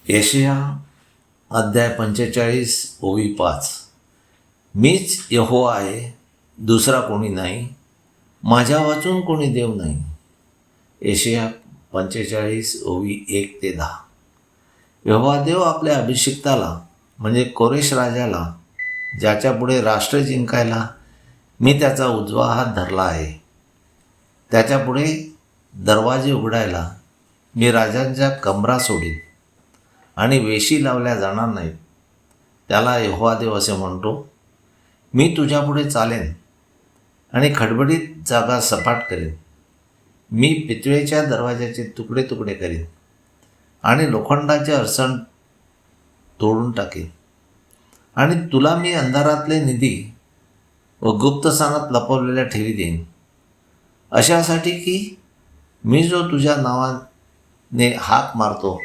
यशाया अध्याय 45 ओवी 5. मीच यहोवा आहे, दुसरा कोणी नाही, माझ्या वाचून कोणी देव नाही. यशाया 45 ओवी 1 ते 10. यहोवा देव आपल्या अभिषिक्ताला म्हणजे कोरेश राजाला, ज्याच्या पुढे राष्ट्र जिंकायला मी त्याचा उजवा हात धरला आहे, त्याच्या पुढे दरवाजे उघडायला मी राजांच्या कमरा सोडीन आणि वेशी लावल्या जाणार नाहीत. त्याला यहोवा देव असे म्हणतो, मी तुझ्यापुढे चालेन आणि खडबडीत जागा सपाट करीन. मी पितळेच्या दरवाजाचे तुकडे तुकडे करीन आणि लोखंडाचे अडसण तोडून टाकेन. आणि तुला मी अंधारातले निधी व गुप्त स्थानात लपवलेल्या ठेवी देईन, अशासाठी की मी जो तुझ्या नावाने हाक मारतो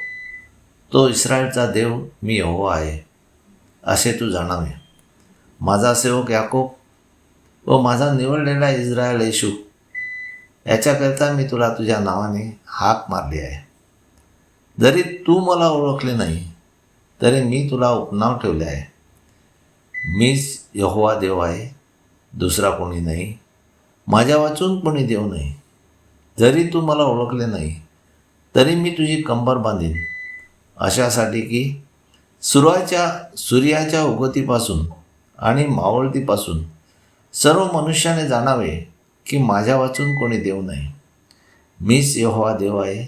तो इस्रायलचा देव मी यहोवा आहे, असे तू जाणावे. माझा सेवक याकोब व माझा निवडलेला इस्रायल येशू, याच्याकरिता मी तुला तुझ्या नावाने हाक मारली आहे. जरी तू मला ओळखले नाही तरी मी तुला उपनाव ठेवले आहे. मीच यहोवा देव आहे, दुसरा कोणी नाही, माझ्या वाचून कोणी देव नाही. जरी तू मला ओळखले नाही तरी मी तुझी कंबर बांधीन, अशासाठी की सूर्याच्या उगतीपासून आणि मावळतीपासून सर्व मनुष्याने जाणावे की माझ्या वाचून कोणी देव नाही. मीच यहोवा देव आहे,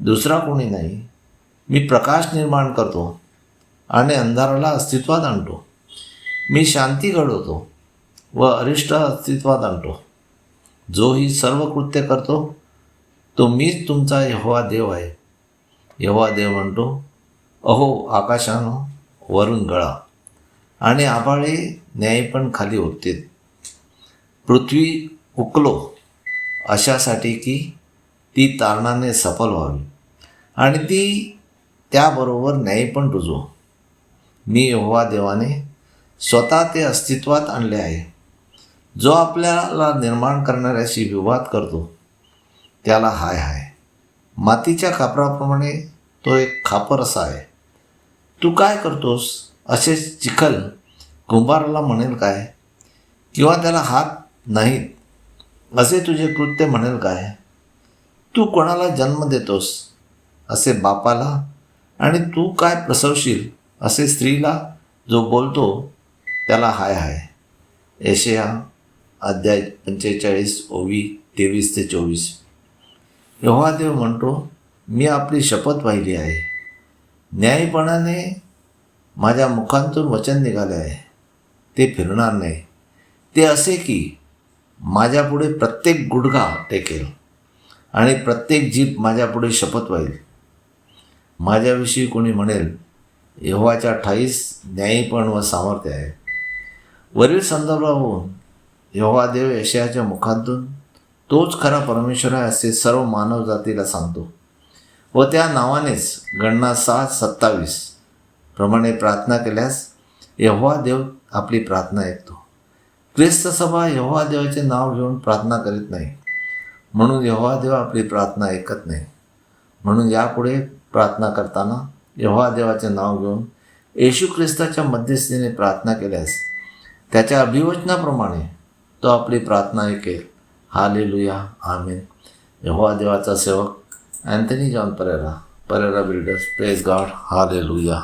दुसरा कोणी नाही. मी प्रकाश निर्माण करतो आणि अंधाराला अस्तित्वात आणतो. मी शांती घडवतो व अरिष्ट अस्तित्वात आणतो. जो ही सर्व कृत्य करतो तो मीच तुमचा यहोवा देव आहे. यहोवा देव म्हणतो, अहो आकाशानं वरून गळा आणि आभाळे न्यायपण खाली होते. पृथ्वी उकलो, अशासाठी की ती तारणाने सफल व्हावी आणि ती त्याबरोबर न्यायपण रुजवो. मी यहोवा देवाने स्वतः ते अस्तित्वात आणले आहे. जो आपल्याला निर्माण करणाऱ्याशी विवाद करतो त्याला हाय हाय. मातीच्या खापराप्रमाणे तो एक खापर असा आहे. तू काय करतोस असे चिखल कुंभाराला म्हणेल काय? किंवा त्याला हात नाहीत असे तुझे कृत्य म्हणेल काय? तू कोणाला जन्म देतोस असे बापाला, आणि तू काय प्रसवशील असे स्त्रीला जो बोलतो त्याला हाय हाय. यशाया अध्याय 45 ओवी 23 ते 24. यहोवा देव म्हणतो, मी आपली शपथ वाहिली आहे. न्यायीपणाने माझ्या मुखांतून वचन निघाले आहे, ते फिरणार नाही. ते असे की माझ्यापुढे प्रत्येक गुडघा टेकेल आणि प्रत्येक जीभ माझ्यापुढे शपथ वाहील. माझ्याविषयी कोणी म्हणेल, यहोवाच्या ठाईस न्यायीपण व सामर्थ्य आहे. वरील संदर्भावरून यहोवा देव यशायाच्या मुखातून तोच खरा परमेश्वर आहे असे सर्व मानव जातीला सांगतो व त्या नावानेच गणना 7:27 प्रमाणे प्रार्थना केल्यास यहोवा देव आपली प्रार्थना ऐकतो. ख्रिस्त सभा यहोवा देवाचे नाव घेऊन प्रार्थना करीत नाही, म्हणून यहोवा देव आपली प्रार्थना ऐकत नाही. म्हणून यापुढे प्रार्थना करताना यहोवा देवाचे नाव घेऊन येशू ख्रिस्ताच्या मध्यस्थीने प्रार्थना केल्यास त्याच्या अभिवचनाप्रमाणे तो आपली प्रार्थना ऐकेल. हालेलुया, आमेन. यहोवा देवाचा सेवक Anthony John Pereira builders. Praise God. Hallelujah.